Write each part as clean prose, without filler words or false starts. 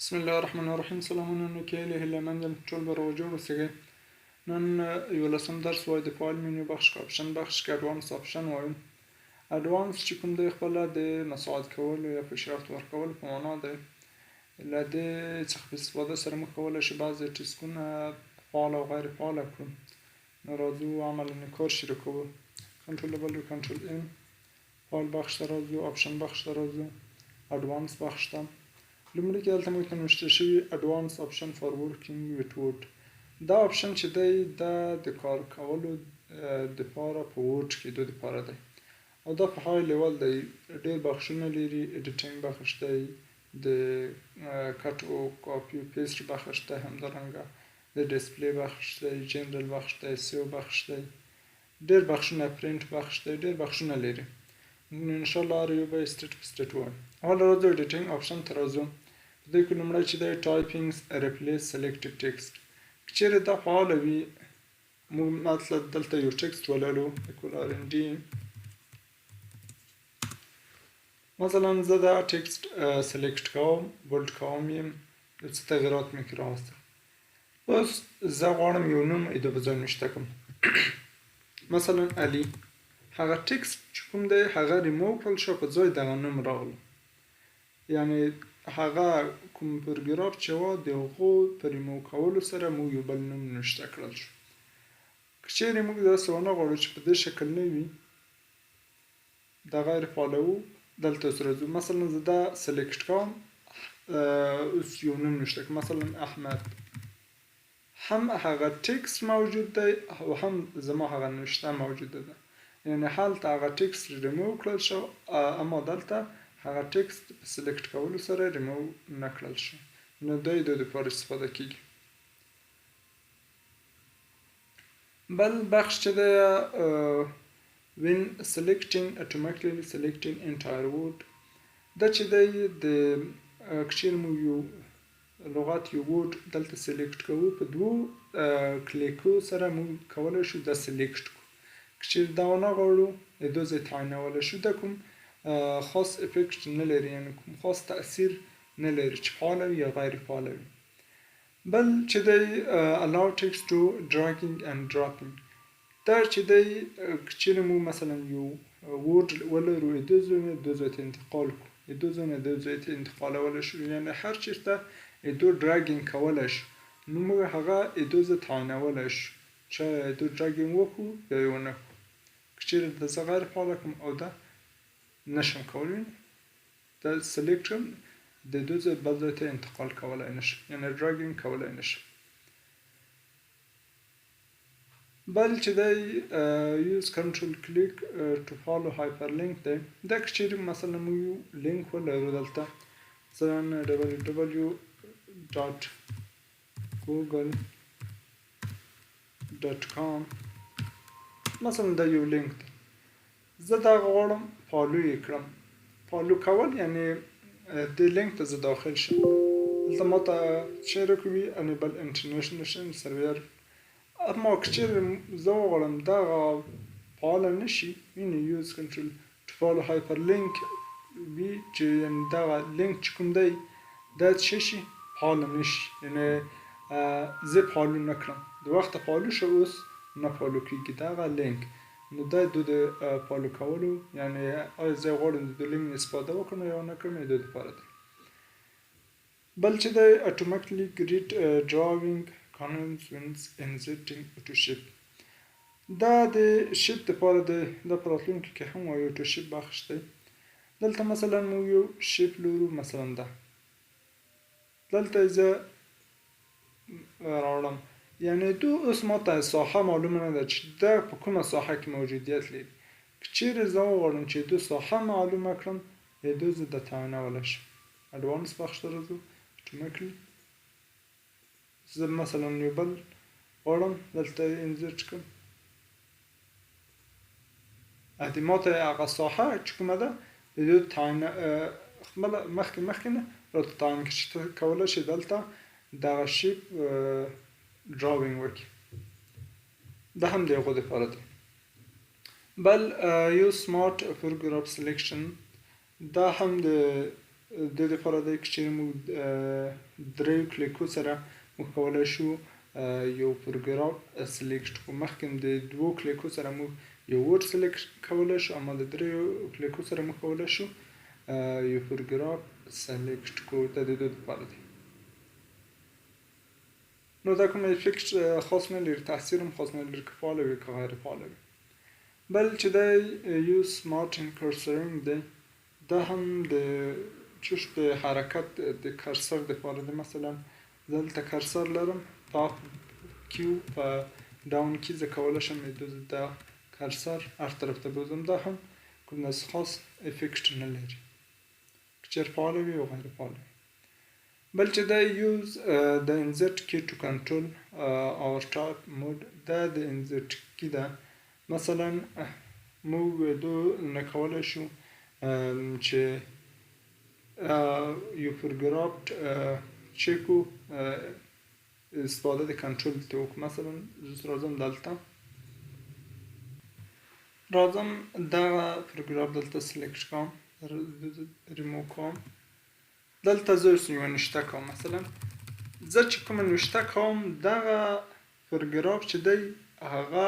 بسم الله الرحمن الرحیم. سلامونه کې له هله منځم ټول به راجوړ اوسئ. نن یو لسم درس وای د فایل منیو بخش کې اپشن بخش کې اډوانس اپشن وایم. اډوانس چې کوم دی خپل د مساعد کول یا پیشرفت ورکول په معنا دی. له دې څخه په استفاده سره موږ کولی شو بعضې ټسکونه فعال او غیر فعال کړو. نو راځو عملاً کار شروع کوو. کنټرول ډبل کنټرول ام، فایل بخش ته راځو، اپشن بخش ته راځو، اډوانس بخش ته. لومړی کې دلته موږ ته نوشته شوي اډوانس اپشن فار ورکینګ ویت وورډ. دا اپشن چې دی دا د کار کولو دپاره په وورډ کېدو دپاره دی او دا په های لیول دی. ډېر بخشونه لري. ایډیټینګ بخش دی، د کټ او کاپي او پیسټ بخش دی، همدارنګه د ډسپلی بخش دی، جنرال بخش دی، سیو بخش دی، ډېر بخشونه، پرینټ بخش دی، ډېر بخشونه لري. انشاءالله هر یو به سټیټ په سټیټ وایم. اول راځو ایډیټینګ اپشن ته راځو. په دې کې لومړی چې دی ټایپینګ ریپلیس سلیکټډ ټکسټ. که چیرې دا فعاله وي موږ مطلب دلته یو ټکسټ ولرو @RND. مثلا زه دا ټکسټ سلیکټ کوم، بولډ کوم یې، یو څه تغیرات مې کې راوستل. اوس زه غواړم یو نوم ایدو په ځای نوشته کړم. مثلا علي. هغه ټکسټ چې کوم دی هغه ریموو کړل شو، په ځای دغه نوم راغلو. یعنې هغه کوم پروګرام چې وه د هغو په ریموو کولو سره موږ یو بل نوم نوشته کړل شو. که چیرې موږ داسې ونه غواړو چې په دې شکل نه وي، دا غیر فعالوو. دلته اوس راځو. مثلا زه دا سلیکټ کوم، اوس یو نوم نوشته کړم، مثلا احمد. هم هغه ټکسټ موجود دی او هم زما هغه نوشته موجوده ده. یعنې هلته هغه ټکسټ ریموو کړل شو، اما دلته هغه ټکسټ په سلیکټ کولو سره ریموو نه کړل شو. نو دا یې د دپاره استفاده کېږي. بل بخش چې دی when selecting automatically selecting entire word. دا چې دی د که چیرې موږ یو لغت یو وورډ دلته سلیکټ کوو، په دوو کلیکو سره موږ کولی شو دا سلیکټ کړو. که چیرې دا ونه غواړو دو ځای تعینولی شو. دا کوم خاص افیکټ نه لري، یعنې کوم خاص تاثیر نه لري چې فعاله وي یا غیر فعاله وي. بل چې دی allow text to dragging and dropping. دا چې دی که چیرې موږ مثلا یو وورډ ولرو، دو ځای نه دو ځای ته انتقال کړو، دو ځای نه دو ځای ته انتقالولی شو، یعنې هر چېرته دو ډراګینګ کولی شو، نو موږ هغه دو ځای تعینولی شو چې دو ډراګینګ وکړو یا یې ونه کړو. که چیرې د زه غیر فعاله کړم او دا نشم کولی، دا سلیکټ کړم، د دو ځای بل ځای ته انتقال کولی نشم، یعنې ډراګینګ کولی نشم. بل چې دی یوز کنټرول کلیک ټو فالو هایپر لینک دی. دا که چیرې مثلا موږ یو لینک ولرو دلته، مثلا www.google.com، مثلا دا یو لینک دی، زه دا غواړم فالو یې کړم. فالو کول یعنې دې لینک ته زه داخل شم. دلته ما ته چی راکوي انیبل انټرنیشنل سرور. اما که چیرې زه وغواړم دغه فعاله نه شي، یعنې یوز کنټرول ټو فالو هایپر لینک وي، چې یعنې دغه لینک چې کوم دی دا څه شي فعاله نه شي، یعنې زه فالو نه کړم، د وخته فالو شو اوس نه فالو کېږي دغه لینک. نو دا د فالو کولو، یعنې آیا زه غواړم د لینک استفاده وکړم یا ونه کړم، د دپاره دی. بل چې دی اتوماتیکلی ګریډ ډراوینګ کانونز وینز انزیټینګ اټو شیپ. دا د شیپ دپاره دی. دا په راتلونکي کې هم وایو اټو شیپ بخش دی. دلته مثلا موږ یو شیپ لرو، مثلا دا دلته زه راوړم، یعنې دو اوس ما ته ساحه معلومه نه ده چې دا په کومه ساحه کې موجودیت لري. که چیرې زه وغواړم چې دو ساحه معلومه کړم، دو زه د تعینولی شم. اډوانس بخش ته راځو، اتوماتیکلی. زه مثلا یو بل غواړم دلته انزرټ کړم، دې ما ته هغه ساحه چې کومه ده د دو خپله مخکې نه راته تعین کړي چې ته کولی شې دلته دغه شیپ ډراوینګ وکړي. دا هم د هغو دپاره دی. بل یو سمارټ پروګرام سلیکشن، دا هم د د دې لپاره دی چې موږ دریو کلیکو سره موږ کولی شو یو پروګرام سلیکټ کړو. مخکې د دوو کلیکو سره موږ یو ورډ سلیکټ کولی شو، اما د دریو کلیکو سره موږ کولی شو یو پروګرام سلیکټ کړو. دا د دې لپاره دی. نو دا کوم افیکټ خاص نه لري، تاثیر هم خاص نه لري که فعاله وي که غیر فعاله وي. بل چې دی یوز سمارټ کرسرینګ دی، دا هم د چوش د حرکت د کرسر دپاره دی. مثلا زه دلته کرسر لرم، په کیو په ډاون کی زه کولی شم د کرسر هر طرف ته بوزم. دا هم کوم داسې خاص افیکټ نه لري که چېرې فعاله وي او غیر فعاله وي. بل چې دا یوز د انزرټ کی ټو کنټرول اور ټایپ مود، دا د انزرټ کی ده. مثلا موږ نه کولی شو چې یو پروګرام چک کړو استفاده د کنټرول ته وکړو. مثلا زه راځم دلته، راځم دغه پروګرام دلته سلیکټ کوم، ریموو کوم. دلته زه اوس یوه نوشته کوم. مثلا زه چې کومه نوشته کوم دغه پروګرام چې دی هغه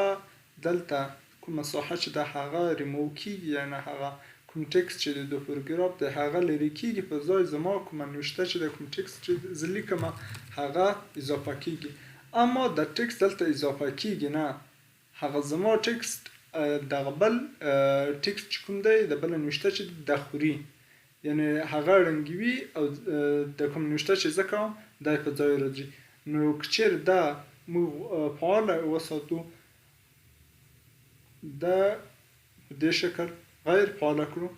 دلته کومه ساحه چې ده هغه ریموو کېږي، یعنې هغه کوم ټکسټ چې د پروګرام دی هغه لرې کېږي، په ځای زما کومه نوشته چې د کوم ټکسټ چې زه لیکم هغه اضافه کېږي. اما د ټکسټ دلته اضافه کېږي نه، هغه زما ټکسټ دغه بل ټکسټ چې کوم دی د بله نوشته چې ده خوري، یعنې هغه ړنګوي او د کوم نوشته چې زه کوم دا یې په ځای راځي. نو که چېرې دا موږ فعاله وساتو، دا په دې شکل غیر فعاله کړو.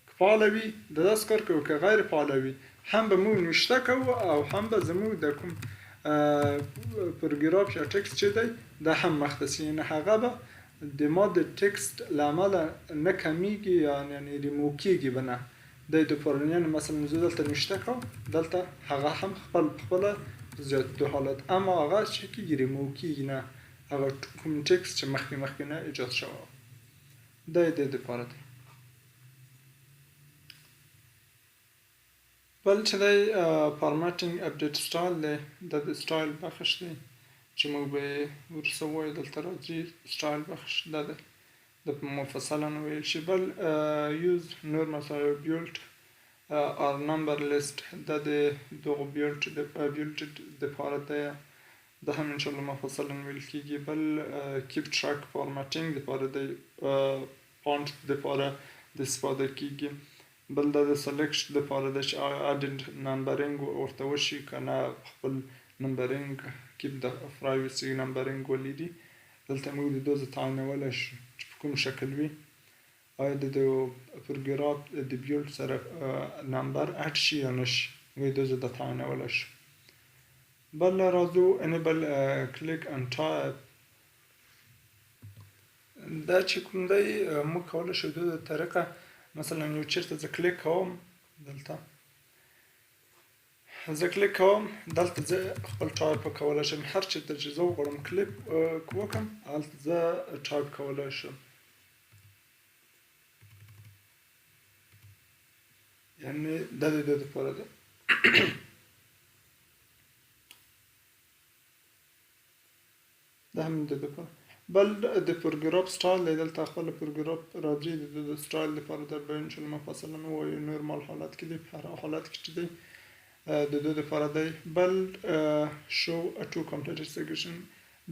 که فعاله وي د داسې کار کوو، که غیر فعاله وي هم به موږ نوشته کوو او هم به زموږ د کوم پروګرام یا ټکسټ چې دی دا هم مخته ځي، یعنې هغه به د ما د ټکسټ له امله نه کمیږي، یعنې ریموو کېږي به نه. د دپاره یعنې مثلا زه دلته نوشته کوم، دلته هغه هم خپله زیاتېدو حالت، اما هغه چې کېږي ریموو کېږي نه، هغه کوم ټکسټ چې مخکې نه ایجاد شوی دا یې د دې دپاره دی. بل چې دی فارمیټینګ اپډیټ سټایل دی، دا د سټایل بخش دی چې موږ به یې وروسته ووایو. دلته راځي سټایل بخش، دا دی د مفصلا ویل شي. بل یوز نور مثلا بیلټ اور نمبر لیست، دا د دغو بیلټ دپاره دی، دا هم انشاءالله مفصلا ویل کېږي. بل کیپ ټریک فارمیټینګ دپاره دی، فونټ دپاره د استفاده کېږي. بل دا د سلیکشن دپاره دی چې اډنټ نمبرینګ ورته وشي که نه، خپل نمبرینګ کیپ د پرایوسي نمبرینګ ولري. دلته موږ د دو زه تعینولی شو چې په کوم شکل وي، آیا د پروګرام د بیلټ سره نمبر اډ شي یا نه شي، موږ د زه د تعینولی شو. بل راځو انیبل کلیک ان ټایپ، دا چې کوم دی موږ کولی شو د طریقه مثلا یو چېرته زه کلیک کوم، دلته زه کلیک کوم، دلته زه خپل ټایپ کولی شم. هر چېرته چې زه وغواړم کلیک وکړم هلته زه ټایپ کولی شم، یعنې دا د دې دپاره ده. دا هم د دپاره. بل د پروګرام سټایل دی، دلته خپل پروګرام راځي د سټایل دپاره دا به انشاءالله مفصلا ووایو. نورمال حالت کې دی، په هر حالت کې چې دی د دو دپاره دی. بل شو ټو کمپلیټډ سیګریشن،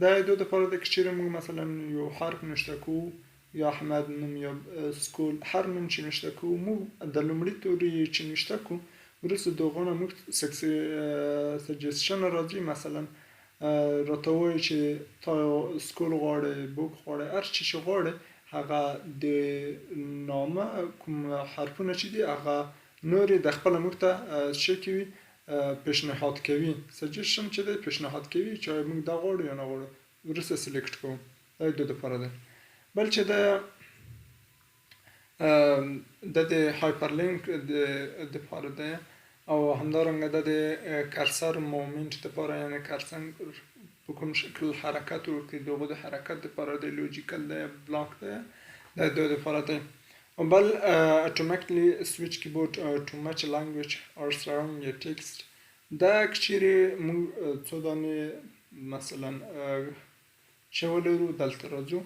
دا د دو دپاره دی که چېرې موږ مثلا یو حرف نوشته کوو، یا احمد نوم یا سکول، هر نوم چې نوشته کوو موږ د لومړي توري چې نوشته کوو وروسته د هغو نه موږ سجیسشن راځي، مثلا راته وایي چې تا سکول غواړې، بوک غواړې، هر څه چې غواړې هغه د نامه کوم حرفونه چې دي هغه نور یې د خپله موږ ته څه کوي پیشنهاد کوي. سجیشن چې دی پیشنهاد کوي چې موږ دا غواړو یا نه غواړو، وروسته سلیکټ کوو. دا د دپاره دی. بل چې د هایپرلینک دپاره دی، او همدارنګه د کرسر مومنت دپاره، یعنې کرسر په کوم شکل حرکت وکړي د هغو د حرکت دپاره دی، لوجیکل دی، بلاک دی، دا د دپاره دی. بل automatically switch keyboard to match language or surround your text. دا کچیرې موږ څو دانې مثلا چې ولرو دلته راځو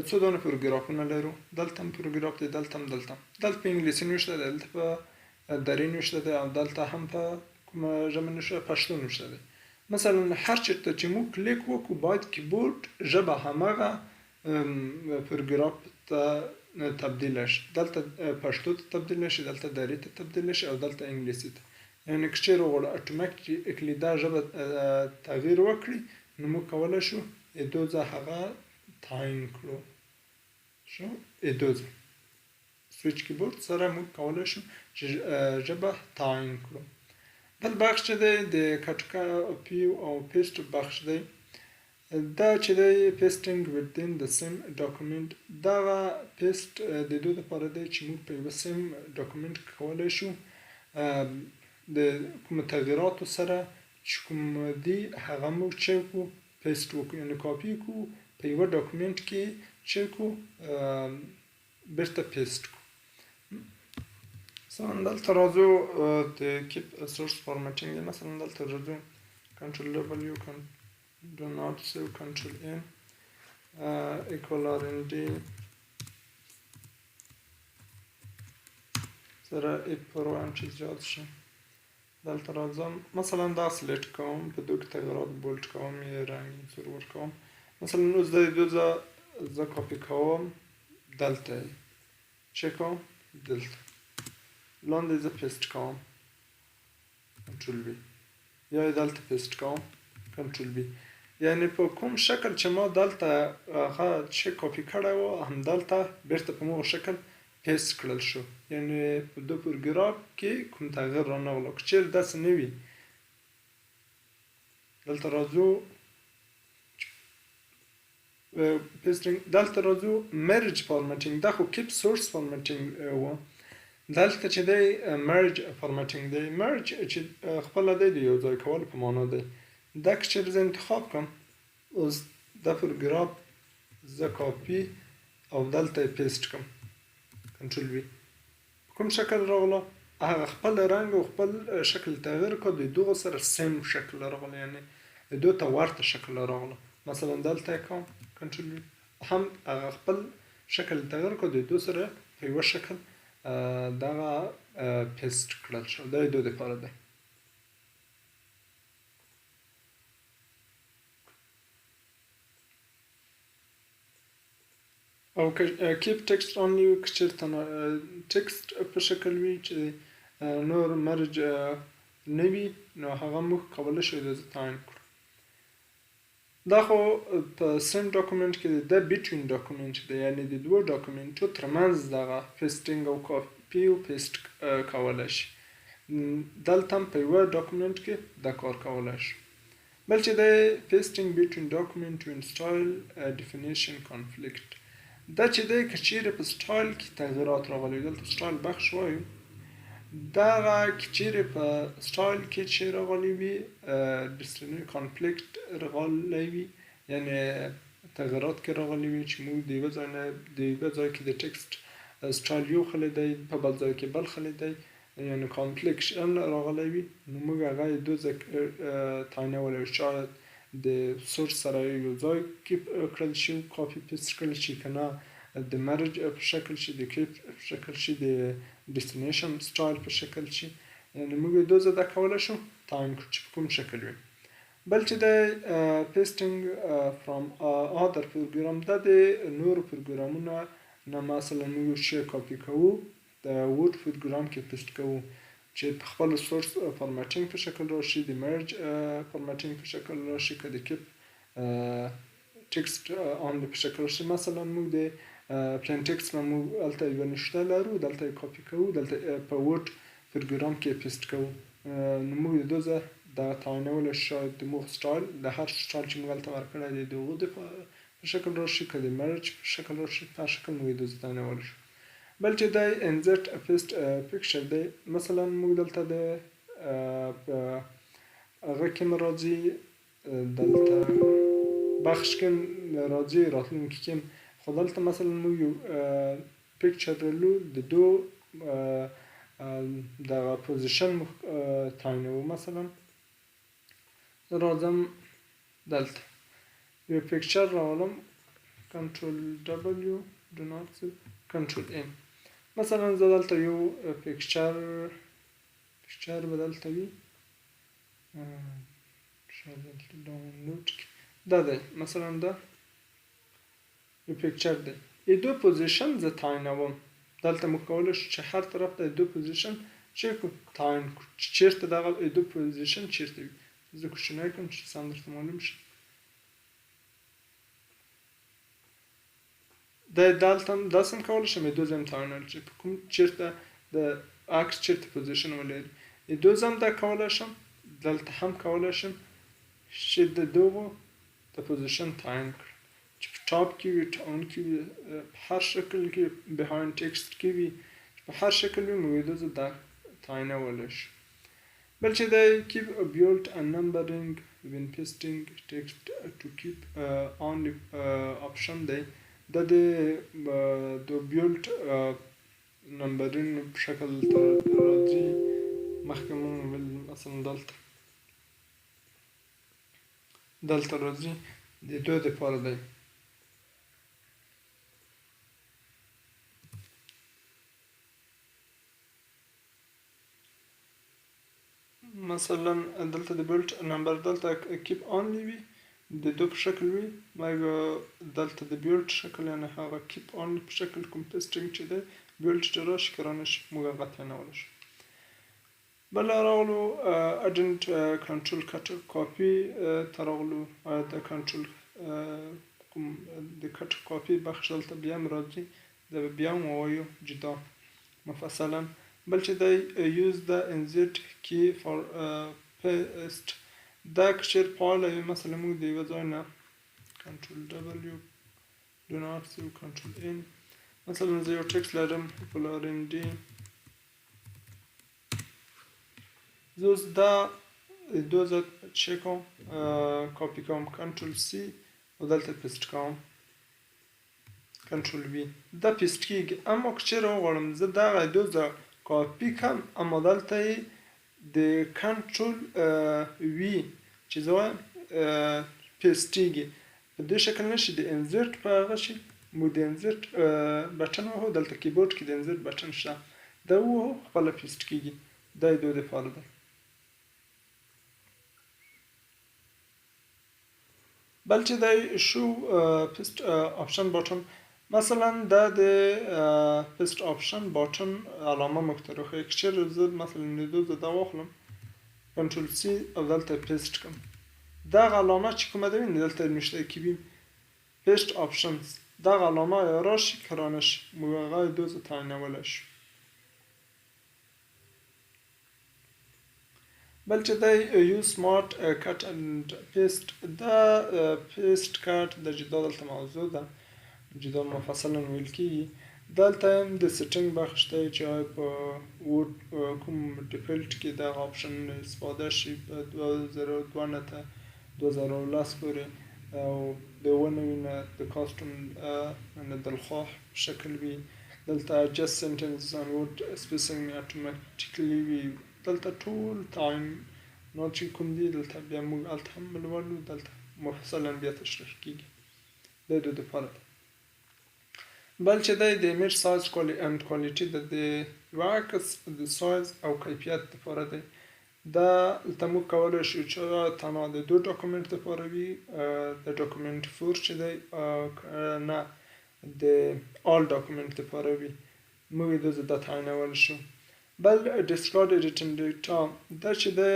څو دانې پروګرافونه لرو دلته هم پروګراف دی دلته په انګلیسي نشته دی دلته په دري نشته دی او دلته هم په کومه ژبه نشته پښتو نشته دی مثلا هر چېرته چې موږ کلیک وکړو باید کیبورډ ژبه هماغه پروګراف ته تبدیل شي دلته پښتو ته تبدیل شي دلته دري ته تبدیل شي او دلته انګلیسي ته یعنې که چېرې غواړو اتوماتیکلی دا ژبه تغییر وکړي نو موږ کولی شو ادوزه هغه تعیین کړو شو ادوزه سویچ کیبورډ سره موږ کولی شو چې ژبه تعیین کړو بل بخش چې دی د کټ کاپي او پیسټ بخش دی دا چې دی پیسټینګ within the same document دغه پیسټ د دې لپاره دی چې موږ په یوه سیم ډاکومنټ کولی شو د کومو تغییراتو سره چې کوم دي هغه موږ چې وکړو پیسټ وکړو یعنې کاپي کړو په یوه ډاکومنټ کې چې وکړو بېرته پیسټ کړو مثلا دلته راځو د کیپ سورس فارمیټینګ دی مثلا دلته راځو کنټرول W do not save control N equal RND سره ای پر وان چې زیاد شي دلته راځم مثلا دا سلیکټ کوم په دوه تغییرات بولډ کوم یې رنګ انځور ورکوم مثلا اوس د دې زه کاپي کوم دلته چې کوم دلته لاندې زه پیسټ کوم کنټرول وی یا دلته پیسټ کوم کنټرول وی یعنی په کوم شکل چې ما دلته هغه چې کاپي کړی و همدلته بیرته په همغه شکل پیسټ کړل شو یعنی په دو پروګرام کې کوم تغییر رانغلو که چېرې داسې نه وي دلته راځو پیسټینګ دلته راځو مرج فارمیټینګ دا خو کیپ سورس فارمیټینګ و دلته چې دی مرج فارمیټینګ دی مرج چې خپله دی د یو ځای کولو په معنا دی دا که چېرې زه انتخاب کړم اوس دا پروګرام زه کاپي او دلته یې پیسټ کړم کنټرول وی کوم شکل راغله هغه خپل رنګ او خپل شکل تغییر کړ د دغه سره سیم شکل راغله یعنی د دوه ته ورته شکل راغله مثلا دلته کوم کنټرول وی هم هغه خپل شکل تغییر کړ د دوه سره په یو شکل دغه پیسټ کړل شو دا د دوه لپاره ده او keep text only که چېرته text په شکل وي چې نور مرج نه وي نو هغه موږ کولی شو د تعیین کړو دا خو په سیم ډاکومنټ کې د بټوین ډاکومنټ دی یعنې د دوه ډاکومنټو ترمنځ دغه پیسټینګ او کاپي او پیسټ کولی شي دلته هم په یوه ډاکومنټ کې دا کار کولی شو بل چې دی پیسټینګ بټوین ډاکومنټ وین سټایل ډیفینیشن کانفلیکټ دا چې دی که چېرې په سټایل کې تغییرات راغلي دلته سټایل بخش وایو دغه که چېرې په سټایل کې چې راغلي وي کانفلیکټ راغلی وي یعنې تغییرات کې راغلي وي چې موږ د یوه ځای نه د یوه ځای کې د ټکسټ سټایل یو خلی دی په بل ځای کې بل خلی دی یعنې کانفلیکشن راغلی وي نو موږ هغه یې دوه ځای تعینولی شاید د سورس سره یو ځای کې کړل شي کاپي پیسټ کړل شي که نه د مرج په شکل شي د کیپ په شکل شي د ډیسټینیشن سټایل په شکل شي یعنې موږ یې دوه ځای دا کولی شو تعین کړو چې په کوم شکل وي بل چې دی پیسټینګ فرام ادر پروګرام دا د نورو پروګرامونو نه مثلا موږ یو شی کاپي کوو د وورډ پروګرام کې پیسټ کوو چې په خپل سورس فارمیټینګ په شکل راشي د مرج فارمیټینګ په شکل راشي که د کیپ ټکسټ آن په شکل راشي مثلا موږ د پلین ټکسټ نه موږ هلته یوه نښته لرو دلته یې کاپي کوو دلته په وورډ پروګرام کې پیسټ کوو نو موږ د دوه ځای دغه تعینولی شاید د موږ سټایل د هر سټایل چې موږ هلته ورکړی دی د هغو په شکل راشي که د مرج په شکل راشي په هر شکل موږ یې دوه ځای تعینولی شو بل چې دی انزرټ پیسټ پکچر دی مثلا موږ دلته د هغه کې راځي دلته بخش کې راځي راتلونکي کې خو دلته مثلا موږ یو پکچر رولو د دو دغه پوزیشن تعینوو. مثلا راځم دلته یو پکچر راولم کنټرول W do not save کنټرول M. مثلا زه دلته یو پکچر به دلته وي شاید دلته ډاونلوډ کړي. دا دی مثلا دا یو پکچر دی. ای دو پوزیشن زه تعینوم. دلته موږ کولی شو چې هر طرف ته دو پوزیشن تعین کړو چې چېرته دغه دو پوزیشن چېرته وي. زه کوچنی کړم چې سم درته معلوم شي. دلته هم داسې هم کولی شم دو ځای هم تعینول چې کوم چېرته د عکس چېرته پوزیشن ولري. دو ځای هم دا کولی شم. دلته هم کولی شم چې د دغو د پوزیشن تعین کړم چې په ټاپ کې وي، ټاون کې وي، په هر شکل کې بیهایند ټکسټ کې وي، په هر شکل وي موږ دو ځای دا تعینولی شو. بل چې دی keep build and numbering when pasting text to keep only option دی. دا د بیلډ نمبرینګ په شکل راځي. مخکې مونږ ویل مثلا دلته راځي د دو دپاره دی. مثلا دلته د بیلډ نمبر دلته کیپ آنلی وي د دو په شکل وي، مګر دلته د بیلډ شکل یعنې هغه کیپ آنلی په شکل کوم پیسټینګ چې دی بیلډ چې راشي که رانشي موږ هغه تعینولی شو. بل راغلو اډنټ کنټرول کټ کاپي ته راغلو. د کنټرول کوم د کټ کاپي بخش دلته بیا هم راځي. دا بیا هم ووایو جدا مفصلا. بل چې دی یوز د انزرټ کی فار پیسټ. دا که چېر فعاله وي مثلا موږ د یوه ځای نه کنټرول W do not save کنټرول N. مثلا زه یو ټکسټ لرم پولارنډي. زه اوس دا دو ځای چی کوم کاپي کوم کنټرول C او دلته پیسټ کوم کنټرول V. دا پیسټ کېږي. اما که چېرې وغواړم زه دغه دو ځای کاپي کړم اما دلته یې د کنټرول وي چې زه وایم پیسټېږي په دې شکل نشي. د انزرټ په هغه شي موږ د انزرټ بټن وهو. دلته کیبورډ کې د انزرټ بټن شته. دا ووهو خپله پیسټ کېږي. دا یې دو دپاره دی. بل چې دی شو پیسټ آپشن بټن. مثلا دا د پیسټ آپشن بټن علامه موږ ته راښیي. که چېرې زه مثلا د دو زه دا واخلم کنټرول C او دلته پیسټ کړم دغه علامه چې کومه ده وینې دلته نوشته کې وي پیسټ آپشنز. دغه علامه یا راشي که رانشي موږ هغه دو ځای تعینولی شو. بل چې دی یوز سمارټ کټ اند پیسټ. دا پیسټ کټ د جدا دلته موضوع ده جدا مفصلا ویل کېږي. دلته هم د سیټینګ بخش دی چې په وورډ کوم ډیفالټ کې دغه آپشن استفاده شي په 2002 نه تر 2010 پورې او د 19 نه د کاستوم نه دلخواه شکل وي. دلته just sentences and word spacing automatically وي. دلته ټول تعین نو چې کوم دی دلته بیا موږ هلته هم لولو. دلته مفصلا بیا تشریح کېږي. دا د دپاره ده. بل چې دی د ایمیج سایز اند کوالیټي د یوه عکس د سایز او کیفیت دپاره دی. دا دلته موږ کولی شو چې تنها د دو ډاکومنټ دپاره وي د ډاکومنټ 4 چې دی نه د آل ډاکومنټ دپاره وي. موږ یې دو ځای دا تعینولی شو. بل ډسکارډ ایډیټینګ ډیټا. دا چې دی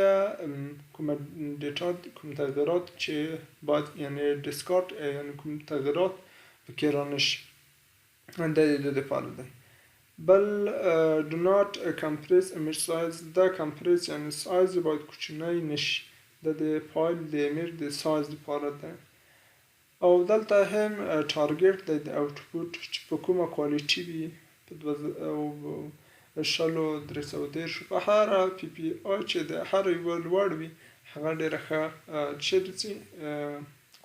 کومه ډیټا کوم تغییرات چې باید یعنې ډسکارډ یعنې کوم تغییرات پکې رانشي دا د دو دپاره دی. بل do not compress image size. دا کمپریس یعنې سایز باید کوچنی نشي. دا د فایل د ایمیج د سایز دپاره دی. او دلته هم ټارګټ دی د اوټپوټ چې په کومه کوالیټي وي په 310 په هره PPI چې د هر یوه لوړ وي هغه ډېره ښه چېرې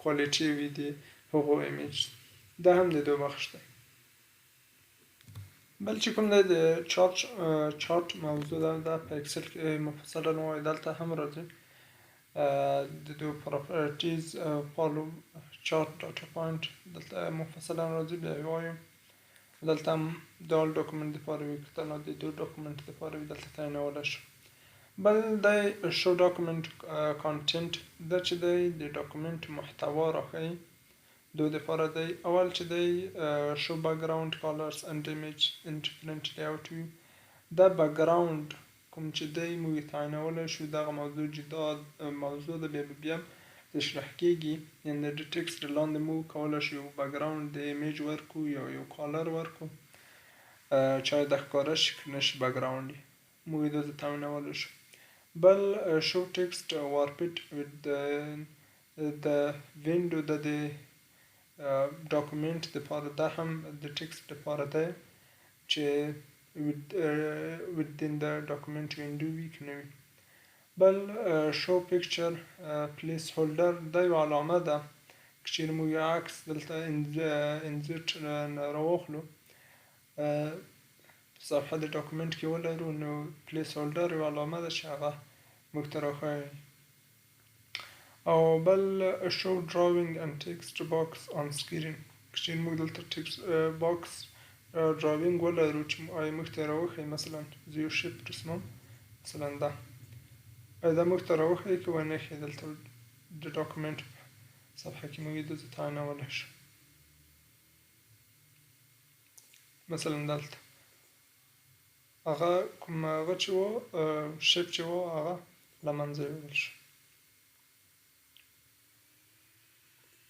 کوالیټي وي د هغو ایمیج. دا هم د دو بخش دی. بل چې کوم دی د چارت موضوع ده دا په اکسل کې مفصلا وایي دلته هم راځي د دوی پراپرټیز فالو چارت ډاټا پوینټ دلته مفصلا راځي بیا وایو دلته هم د آل ډاکومنټ دپاره وي که ته د دو ډاکومنټ دپاره وي دلته تعینولی شو بل دی شو ډاکومنټ کانټینټ دا چې دی د ډاکومنټ محتوا راښیي دو دپاره دی اول چې دی شو بکګراوند کالرز اند ایمیج ان ډیفرنټ لیاوټ وي دا بکګراوند کوم چې دی موږ یې تعینولی شو دغه موضوع جدا موضوع ده بیا تشریح کېږي یعنې د ټکسټ لاندې موږ کولی شو یو بکګراوند د ایمیج ورکړو یا یو کالر ورکړو چاید د ښکاره شي که نه شي بکګراوند یې موږ یې داسې تعینولی شو بل شو ټکسټ وارپټ د وینډو د ډاکومنټ دپاره دا هم د ټکسټ دپاره دی چې within the document window وي که نه وي بل شو پکچر پلیس هولډر دا یوه علامه ده که چېرې موږ یو عکس دلته انزرټ نه راواخلو صفحه د ډاکومنټ کې ولرو نو پلیس هولډر یوه علامه ده چې هغه موږ ته راښیي او بل شو drawing and text box on screen که چېرې موږ دلته ټکسټ باکس drawing ولرو چې موږ ته یې راوښیي مثلا زه یو شیپ رسموم مثلا دا دا موږ ته راوښیي که ونه ښیي دلته د ډاکومنټ صفحه کې موږ یې داسې تعینولی شو مثلا دلته هغه کوم هغه چې و شیپ چې و هغه له منځه یوړل شو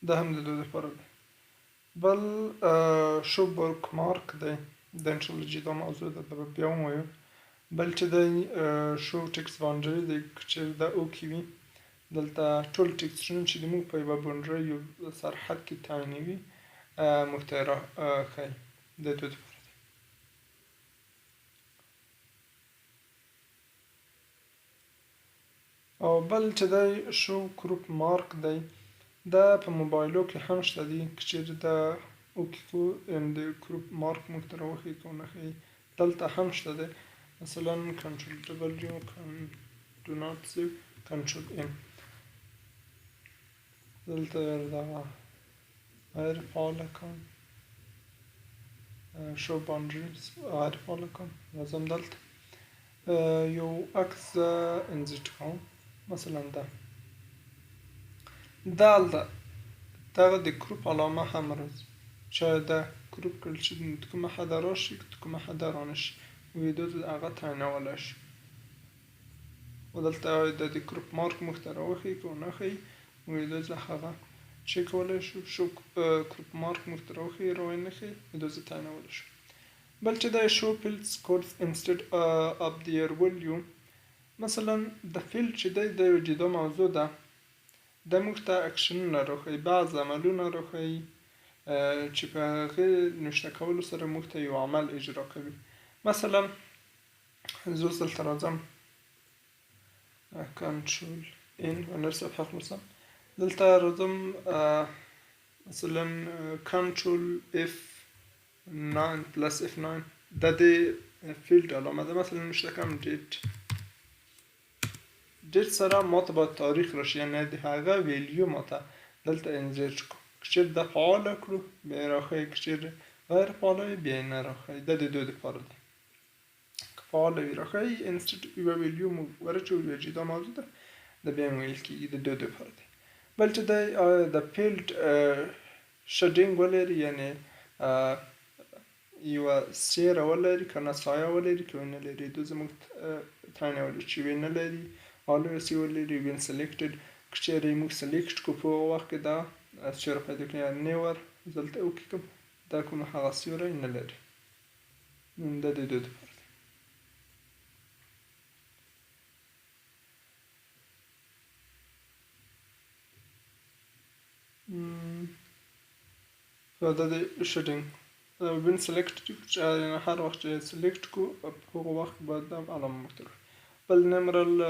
دا هم د دوی دپاره دی بل شو بوک مارک دی دا انشاءالله جدا موضوع ده به بیا ووایو بل چې دی شو ټکسټ باونډري دی که چېرې دا اوکې وي دلته ټول ټکسټونه چې د موږ په یوه باونډري یو سرحد کې تعینوي موږ ته یې راښیي د دوی دپاره دی او بل چې دی شو کروپ مارک دی دا په موبایلو کې هم شته دي که چېرې دا اوکې کړو د کروپ مارک موږ ته راوښیي که ونه ښیي دلته هم شته دی مثلا کنټرول ډبلیو ډو ناټ سیو کنټرول ام دلته دغه غیر فعاله کړم شو باونډریز غیر فعاله کړم راځم دلته یو عکس زه انزرټ کوم مثلا دا دغه د کروپ علامه هم راځي شاید دا کروپ کړل شي د کومه حده راشي د کومه حده رانه شي ویډیو ته هغه تعینولی شي او دلته د کروپ مارک موږ ته راوښیي که ونه ښیي موږ یې داسې هغه چک کولی شو کروپ مارک موږ ته راوښیي نه ښیي داسې تعینولی شو بل چې دا شو فیلډز کوډز انسټډ اف دیئر ویلیو مثلا د فیلډ چې دی دا یو جدا موضوع ده دا موږ ته اکشنونه راښیي بعض عملونه راښیي چې په هغې نوشته کولو سره موږ ته یو عمل اجرا کوي مثلا زه اوس دلته راځم کنټرول ان ونر صفحه خلاصم دلته راځم مثلا کنټرول اف 9 پلس اف 9 دا د فیلډ علامه ده مثلا نوشته کوم ډیټ سره ماته باید تاریخ راشي یعنې د هغه ویلیو ماته دلته انزرټ کړو که چېرې دا فعاله کړو بیا یې راښیي که چېرې غیر فعاله وي بیا یې نه راښیي دا د دوی دپاره دی که فعاله وي راښیي انسټنټ یوه ویلیو موږ ورچوو یوه جدا موضوع ده دا بیا هم ویل کېږي د دوی دپاره دی بل چې دی د فیلډ شډینګ ولري یعنې یوه سیره ولري که نه سایه ولري که ونه لري دوی زموږ تعینولی چې ونه لري always ولري when selected که چېرې موږ سلیکټ کړو په هغه وخت کې دا سیوری پیدا کړي نیور دلته اوکې کړم دا کوم هغه سیوری نه لري دا د دوی دپاره دی دا د شډینګ when selected هر وخت چې سلیکټ کړو په هغه وخت باید دا علامه موږ ته بل نمرل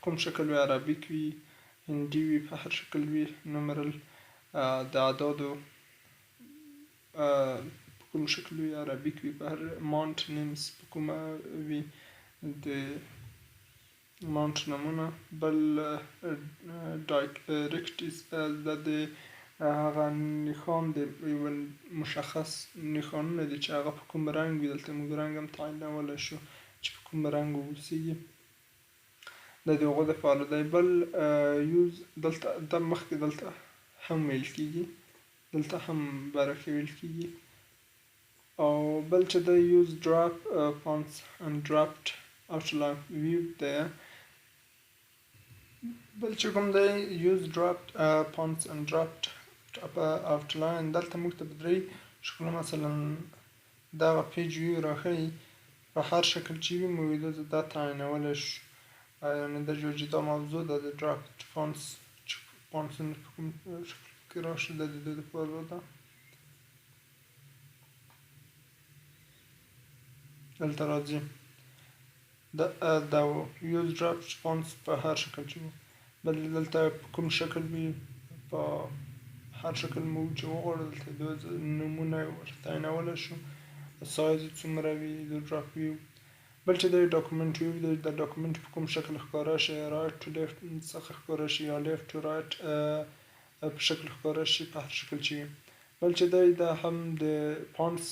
کوم شکل وي عربیک وي هندي وي په هر شکل وي نمرل د اعدادو کوم شکل وي، عربیک وي، په هر مانټ نیمز په کومه وي د مانټ نومونه. بل ډایرکټیز دا د هغه نښان د یو مشخص نښانونه دي چې هغه په کوم رنګ وي. دلته موږ رنګ هم تعینولی شو چې په کوم رنګ واوسېږي، دا د هغو دپاره دی. بل یوز دلته دا مخکې دلته هم ویل کېږي، دلته هم برکې ویل کېږي. او بل چې دی یوز ډراپ پانس and dropped outline view دی. بل چې کوم دی یوز ډراپډ پانس and dropped outline، دلته موږ ته په درې شکلونه مثلا دغه پیج ویو راښیي. په هر شکل چې وي موږ دا تعینولی شو، یعنې دا یوه جدا موضوع ده. د ډراپډ پانس چې پانسونه په کوم شکل کې راشي دا د دې دپاره ده. دلته راځي دا یوز ډراپډ پانس په هر شکل چې وي. بل دلته په کوم شکل وي، په هر شکل موږ چې وغواړو دلته د نومونه ورته تعینولی شو، سایز یې څومره وي د ډراپ ویو. بل چې دی ډاکومنټ ویو دی، د ډاکومنټ په کوم شکل ښکاره شي، رایټ ټو لیفټ څخه ښکاره شي یا لیفټ ټو رایټ په شکل ښکاره شي په هر شکل چې وي. بل چې دی دا هم د پانس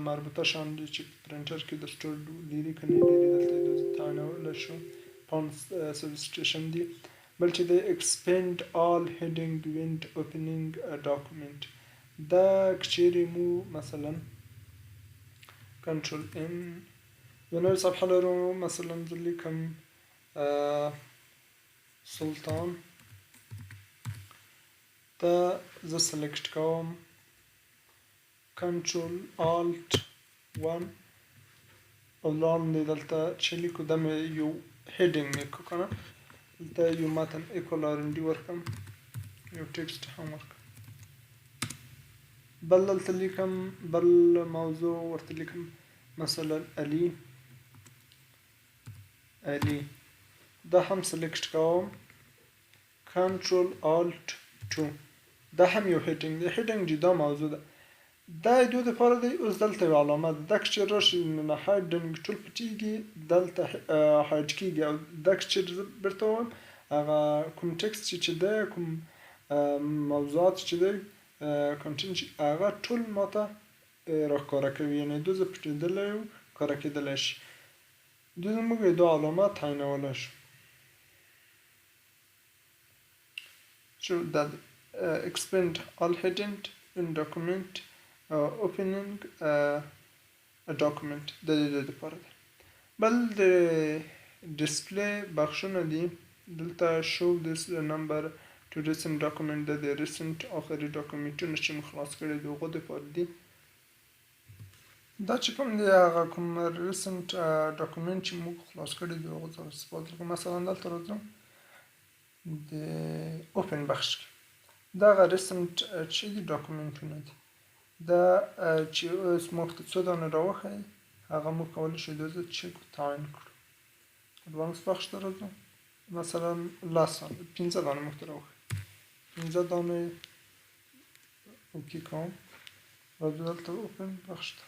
مربوطه شیان دي چې په پرنټر کې د سټور لري که نه لري، دلته یې تعینولی شو، پانس سبسټیشن دي. بل چې دی expand all heading when opening a document، دا که چیرې مو مثلا کنټرول ان یو نوې صفحه لرو، مثلا زه لیکم سلطان، دا زه سلیکټ کوم کنټرول آلټ 1 او لاندې دلته چې لیکو دا مې یو هیډینګ مې کړو که نه، دلته یو متن ایکول آر ان ډي ورکړم، یو ټکسټ هم ورکړم. بل دلته لیکم بل موضوع ورته لیکم مثلا علي، دا هم سلیکټ کوم کنټرول آلټ 2، دا هم یو هیډینګ دی. هیډینګ جدا موضوع ده، دا د دوی دپاره دی. اوس دلته یوه علامه ده، دا که چېرې راشي نو هایډینګ ټول پټېږي، دلته هایډ کېږي. او دا که چېرې زه بېرته ووایم هغه کوم ټکسټ چې دی، کوم موضوعات چې دی، کنټینټ چې هغه ټول ماته راښکاره کوي، یعنې دوی زه پټېدلی یم ښکاره کېدلی شي. دوی زموږ دا علامه تعینولی شو. دا expand all heading in document opening a document د دې دپاره ده. بل د ډسپلی بخشونه دي، دلته show this number to recent document، د recent آخري ډاکومنټونه چې موږ خلاص کړي د هغو دپاره دي. دا چې کوم دی هغه کوم recent ډاکومنټ چې موږ خلاص کړي د هغو څخه استفاده کوو. مثلا دلته راځم د اوپن بخش کې دغه recent چې دي ډاکومنټونه دي، دا چې اوس موږ ته څو دانې راوښیي هغه موږ کولی شو دلته چک تعین کړو. اډوانس بخش ته راځو، مثلا 15 دانې موږ ته راوښیي، 15 دانې اوکې کوم. راځو دلته اوپن بخش ته،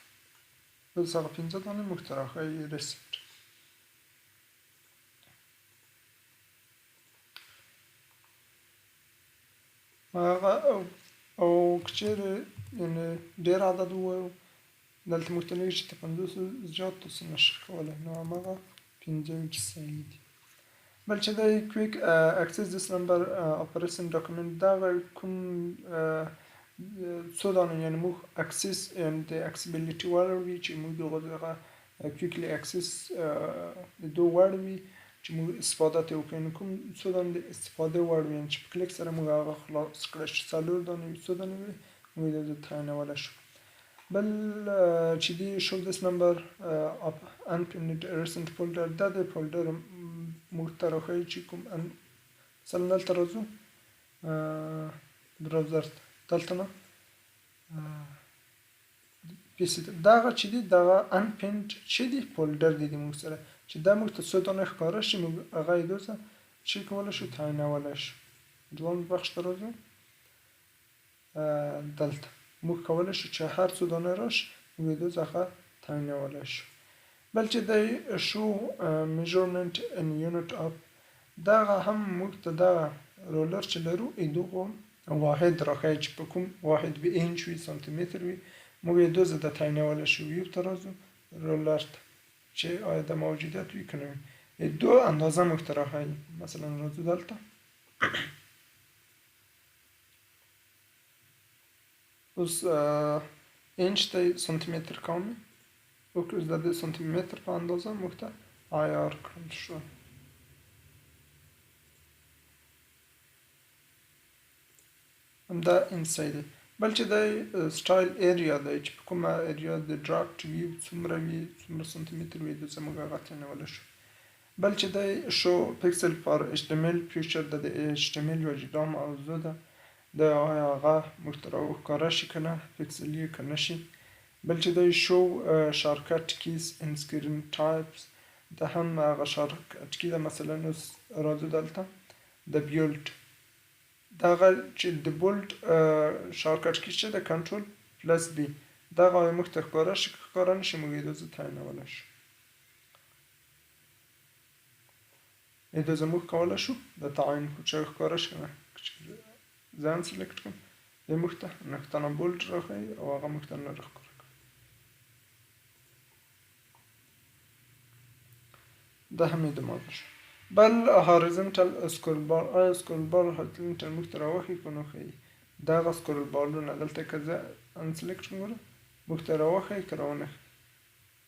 اوس هغه 15 دانې موږ ته راښیي recent. او که چېرې یعنې ډېر عدد ووایو دلته موږ ته لیکي چې تر 50 زیات تاسو نشئ کولی، نو هماغه 15 چې صحیح دي. بل چې دی کویک اکسس دس نمبر اپریشن ډاکومنټ، دغه کوم څو دانې یعنې موږ اکسس یعنې د اکسیبیلیټي وړ وي چې موږ دغه کویکلی اکسس د دو وړ وي چې موږ استفاده ترې وکړو. نو کوم څو دانې د استفادې وړ وي یعنې چې په کلیک سره موږ هغه خلاص کړی شو، 4 دانې وي، څو دانې وي موږ دلته تعینولی شو. بل چې دی show this number of unpinned recent folder، دا د فولډر موږ ته راښیي چې کوم مثلا دلته راځو براوزر ته، دلته نه پی سي ته، دغه چې دی دغه unpinned چې دی فولډر دی موږ سره چې دا موږ ته څو دانې ښکاره شي موږ هغه یې دلته چې کولی شو تعینولی شو. دویم بخش ته راځو، دلته موږ کولی شو چې هر څو دانه راشي موږ دو څخه تعینولی شو. بل چې دی شو میجرمنټ ان یونټ اف، دغه هم موږ ته دغه رولر چې لرو دغه واحد راښیي چې په کوم واحد وي، انچ وي، سانتي متر وي، موږ یې دو ځله تعینولی شو. یو ته راځو رولر ته چې آیا د موجودیت وي که نه وي، دو اندازه موږ ته راښیي. مثلا راځو دلته اوس انچ ته سانتي متر کوم وکړو، د دې سانتي متر په اندازه موږ ته آیار کړل شو. همدا انسای دی. بل چې دی سټایل ایریا دی چې په کومه ایریا د ډرافټ وي، څومره وي، څومره سانتي متر وي، دلته موږ هغه تعینولی شو. بل چې دی شو پکسل فار ایچ ټي ام ایل فیوچر، د ایچ ټي ام ایل یوه جدا موضوع ده، د هغه موږ ته راښکاره شي که نه، پکسل یې که نه شي. بل چې دی شو شارکټ کیز ان سکرین ټایپس، دا هم هغه شارکټ کی ده. مثلا اوس راځو دلته د بیولټ، دغه چې د بولټ شارکټ کی چې د کنټرول پلس بی، دغه موږ ته ښکاره شي که ښکاره نه شي موږ یې دوزه تعینولی شو. یې دوزه موږ کولی شو د تعین کړو چې ښکاره شي که نه. ځان سلیکټ کړم دی موږ ته نښتنه بولټ راښیي او هغه موږ ته نه راښکاره. دا هم یې د ماده شو. بل هاریزنټل سکرول بار، آیا سکرول بار هاریزنټل موږ ته راوښیي که نه ښیي. دغه سکرول بارونه دلته که زه انسلیکټ کړم موږ ته راوښیي که راونه ښیي،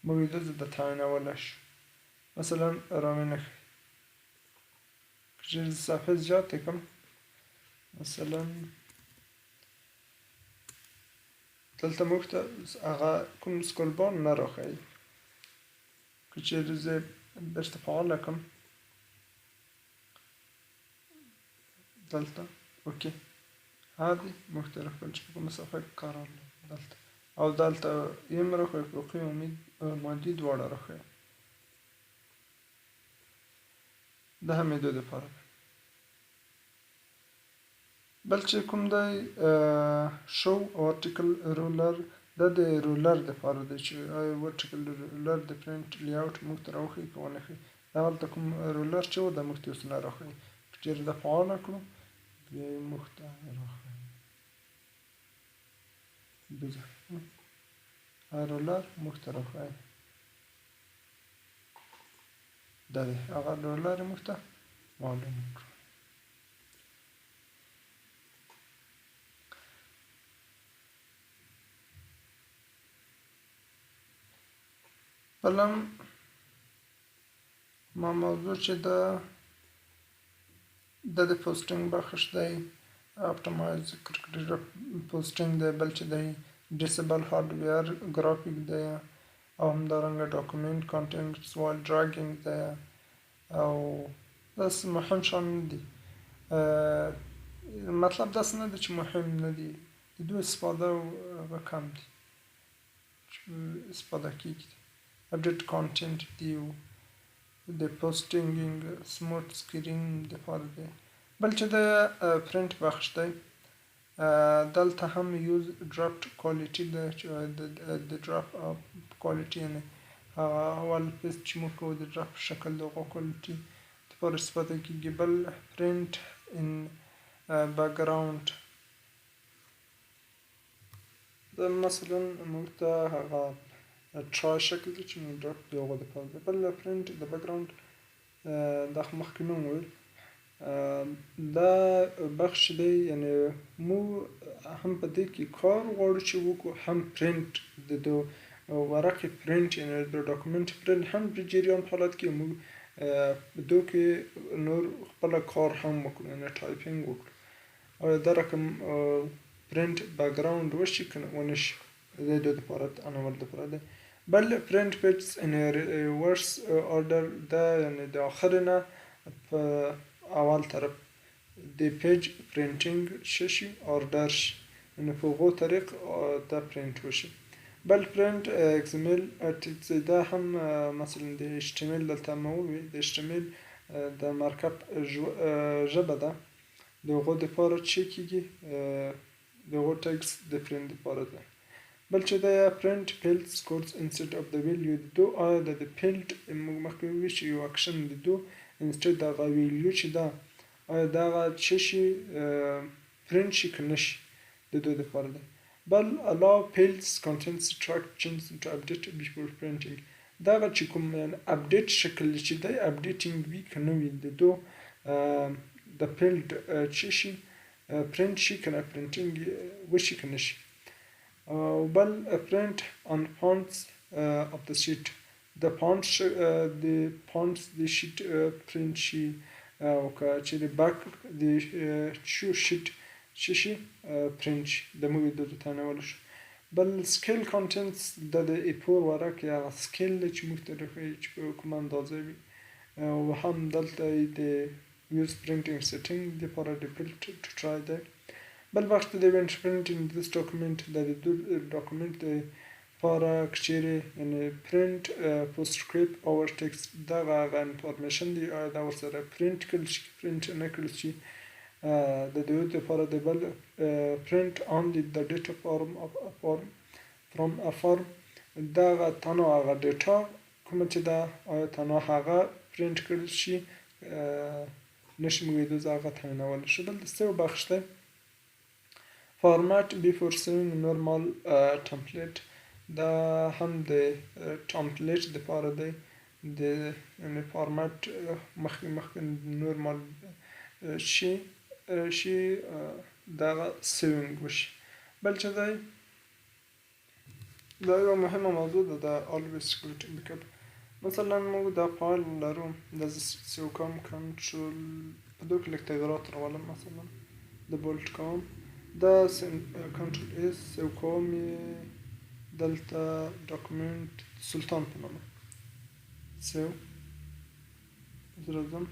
موږ یې دلته د تعینولی شو. مثلا راونه ښیي که چېرې صفحې زیاتې کړم، مثلا دلته موږ ته هغه کوم سکرول بار نه راښیي. که چېرې زه بیرته فعاله کړم دلته اوکې عادي موږ ته راښکل چې په کومه صفحه کې قرار لري دلته، او دلته یم راښیي، افقي او مادي دواړه راښیي. دا هم یې دو دپاره ده. بل چې کوم دی شو ورټیکل رولر، دا د رولر دپاره دی چې آیا ورټیکل رولر د پرنټ لیاوټ موږ ته راوښیي که ونه ښیي. هغلته کوم رولر چې و دا موږ ته اوس نه راښیي. که چېرې دا فعاله کړو بیا یې موږ ته راښیي. رولر موږ ته راښیي، دا دی هغه رولر یې موږ ته معلوم کړو. بله ما موضوع چې د پوسټینګ بخش دی، اپټمایز پوسټینګ دی. بل چې دی ډیسیبل هارډویر ګرافیک دی، او همدارنګه ډاکومنټ کانټینټس وایل ډراګینګ دی، او داسې مهم شیان نه دي. مطلب داسې نه دی چې مهم نه دي، د دوی استفاده هغه کم دي چې استفاده کېږي. اپډیټ کانټینټ دی، د پوسټینګ سموټ سکرین دپاره دی. بل چې د پرنټ بخش دی، دلته هم یوز ډرافټ کوالټي ده چې د ډرافټ کوالټي یعنې هغه اول پیسټ چې موږ کوو د ډرافټ شکل د هغو کوالټي دپاره استفاده کېږي. بل پرنټ ان بیکګراونډ، دا مثلا موږ ته هغه ټرای شکل دی چې موږ ډرافټ د هغو دپاره دی. بل پرنټ د بیکګراونډ دا خو مخکې مې وویل، دا بخش دی یعنې موږ هم په دې کې کار غواړو چې وکړو، هم پرنټ د ورقې پرنټ یعنې د ډاکومنټ پرنټ هم د جریان په حالت کې موږ په دو کې نور خپله کار هم وکړو یعنې ټایپینګ وکړو. آیا دا رقم پرنټ بیکګراونډ وشي که ونه شي، د دو دپاره انول دپاره دی. بل پرنټ پیجز ان ریورس آرډر، دا یعنې د آخر نه په اول طرف د پیج پرنټینګ شي آرډر شي، یعنې په هغو طریق دا پرنټ وشي. بل پرنټ ایکس ام ایل ټکس، دا هم مثلا د ایچ ټي ام ایل دلته مو وویل د ایچ ټي ام ایل د مرکب ژبه ده، د هغو دپاره چې کېږي دغه ټیکس د پرنټ لپاره ده. بل چې دا پرنټ فیلډ سکورز انسټډ اف د ویلیو د دو آیا د فیلډ موږ مخکې وویل چې یو اکشن د دو انسټډ د هغه ویلیو چې دا آیا دغه څه شي پرنټ شي که نه شي د دو لپاره ده. بل allow fields contents track changes to update before printing دغه چې کوم اپډیټ شکل چې دی اپډیټینګ وي که نه وي د دو د فیلډ چې شي پرنټ شي که نه پرنټینګ وشي که نه شي. بل print on fonts of the sheet د fonts د sheet print شي او که چې د back د sheet شي print شي د موږ د تناول شو. بل scale contents د A4 ورقه هغه scale چې موږ ته راښیي چې په کومه اندازه وي او هم دلته د use printing setting لپاره د build to try ده. بل وخت د event printing this document د document لپاره کچېرې یعنې print postscript over text دغه هغه information دی دا ورسره print کړل شي print نه کړل شي د دوی لپاره د بل print only the data from a form دغه تنها هغه ډیټا کومه چې ده آیا تنها هغه print کړل شي نشي موږ د هغه تعینول شو. بل د سیو بخش دی فارمیټ before saving normal template دا هم د ټمپلیټ لپاره دی د یعنې فارمیټ مخکې نورمال شي دغه سیوینګ وشي. بل چې دی دا یوه مهمه موضوع ده د always security backup مثلا موږ دا فایل لرو د سیو کوم کنټرول په دوی کې لږ تغیرات راولم مثلا د بولټ کوم دا کنټرول اس سیو کوم دلته ډاکومنټ سلطان په نامه سیو زرزم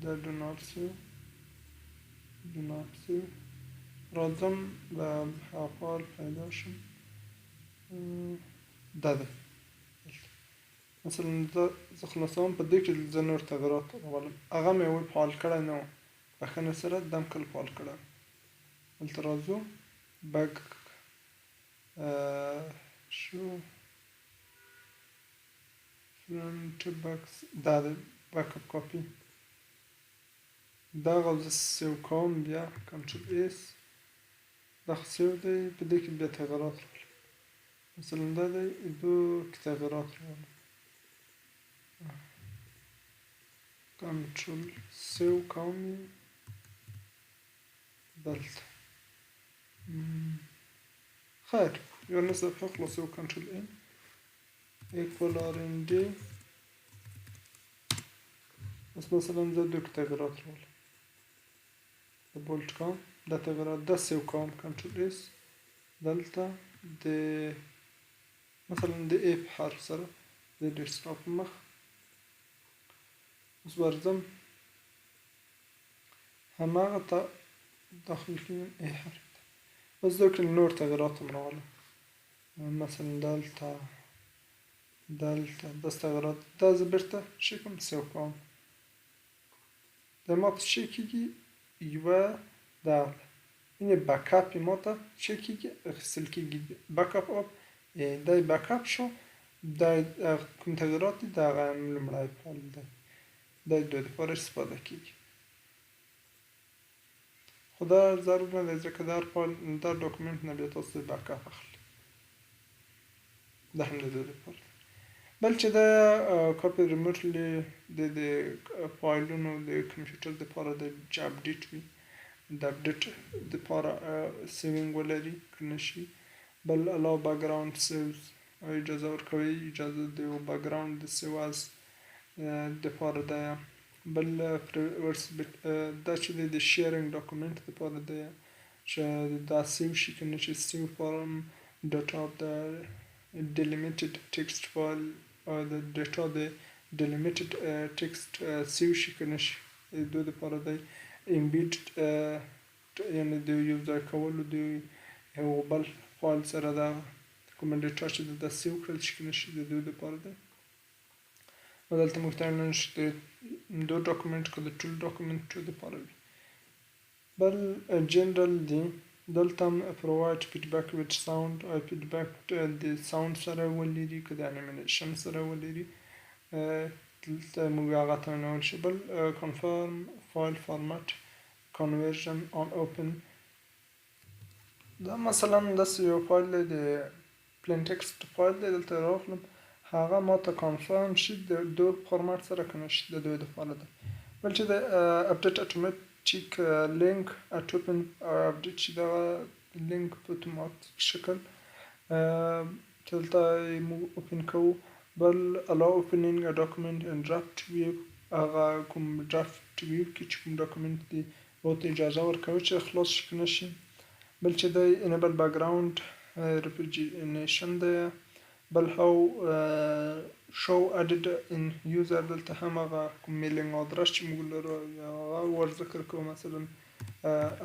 دا do not save راځم و فایل پیدا شم دا ده مثلا زه خلاصوم په دې کې زه نور تغیرات راولم هغه مې وی فایل کړی نه و بخښنې سره دم کله فایل کړی دلته راځو بک شو فرنټ بکس دا ده بیک اپ کاپي دغه زه سیو کوم بیا کنټرول اس دغه سیو دی په دې کې بیا تغیرات راولم مثلا دا دی دو کې تغیرات راولم کنټرول سیو کوم دلته خیر یعنی صفحه خلاصه و کنټرول این equal rnd بس مثلا زه دو کې تغیرات راولم د بولټ کوم دا تغیرات دا سیو کوم کنټرول اس دلته د مثلا د اف حرف سره د ډیسکټاپ مخ اوس ورځم هماغه ته داخل کړم ای حرف ته اوس دو کې نور تغیرات هم راولم مثلا دلته داس تغیرات دا زه بیرته چی کوم سیو کوم د ما ته چی کېږي یوه دا این بکاپ ما ته چی کېږي اخیستل کېږي بکاپ اپ دا بکاپ شو دا کوم تغیرات دي د هغه لومړی فایل دی دا دوی لپاره استفاده کېږي خو دا ضرور نه دی ځکه دا فایل دا ډاکومنټ نه بیا تاسو بکاپ اخلي دا هم د دوی لپاره. بل چې دا کاپي ریموټلی د فایلونو د کمپیوټر لپاره د چې اپډیټ وي د اپډیټ لپاره سیوینګ ولري که نه شي. بل allow background saves اجازه ورکوي اجازه د background د سیواز لپاره ده. بل دا چې د شیرینګ ډاکومنټ لپاره ده چې دا سیو شي که نه شي سیو فارم ډاټا د delimited text file د ډیټا د delimited text سیو شي که نه شي دوی لپاره دی امبیډ یعنې د یو ځای کولو د یو بل فایل سره دا کومه ډیټا چې د سیو کړل شي که نه شي د دوی لپاره دی. دلته موږ ته اعلان شي د دو ډاکومنټ که د ټول ډاکومنټ لپاره وي بل جنرال دی دلته هم provide feedback with sound او feedback د sound سره ولري که د انیمیشن سره ولري دلته موږ هغه تمامول شي. بل confirm file format conversion on open دا مثلا داسې یو فایل دی د پلین ټکسټ فایل دی دلته راغلم هغه ماته کنفرم شي د دوه فارمټ سره کنه شي د دوی دپاره ده. بل چې د اپډیټ اتوماتیک لینک اټ اوپن اپډیټ چې دغه لینک په اتوماتیک شکل دلته موږ اوپن کوو. بل allow opening a document in draft view هغه کوم draft view کې چې کوم ډاکومنټ دی ورته اجازه ورکوي چې خلاص شي کنه شي. بل چې دی enable background representation دی. بل how show added in user دلته هم هغه کوم میلینګ ادرس چې موږ لرو هغه ور ذکر کوو مثلا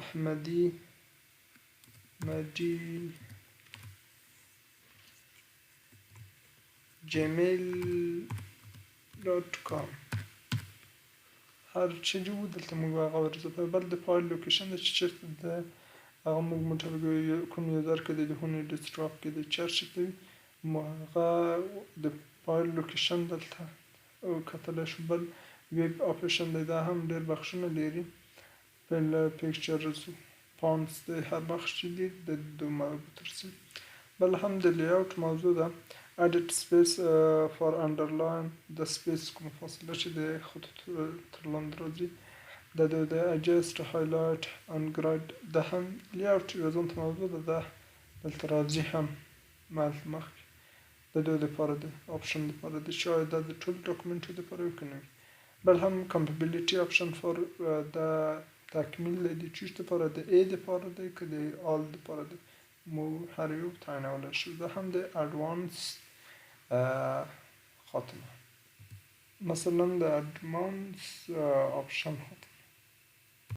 احمدي gmail.com هر چې جو دلته موږ هغه ورزه. بل د فایل لوکیشن د چې چیرته ده هغه موږ مطابق کوم یوزر کې د هونې ډیسکټاپ کې د چرچ کوي هغه د فایل لوکیشن دلته کتلی شو. بل ویب اپشن دی دا هم ډېر بخشونه لري. بل پیکچرز فونټس دی هر بخش چې دی د دوه مربوط رسم. بل هم د لیاوټ موضوع ده edit space for underline د سپیس کوم فاصله چې د خطوط تر لاندې راځي د adjust highlight and grade ده هم لیاوټ یو ځانته موضوع ده ده دلته راځي هم مخکې د دوی دپاره د آپشن دپاره د شاید دا د ټول ډاکومنټو دپاره وکنوي. بل هم compatibility option for د تکمیل د چیز دپاره د ای دپاره دی که د آل دپاره دی مو هر یو تعینولی شو. دا هم د اډوانس خاتمه مثلا د اډوانس آپشن خاتمه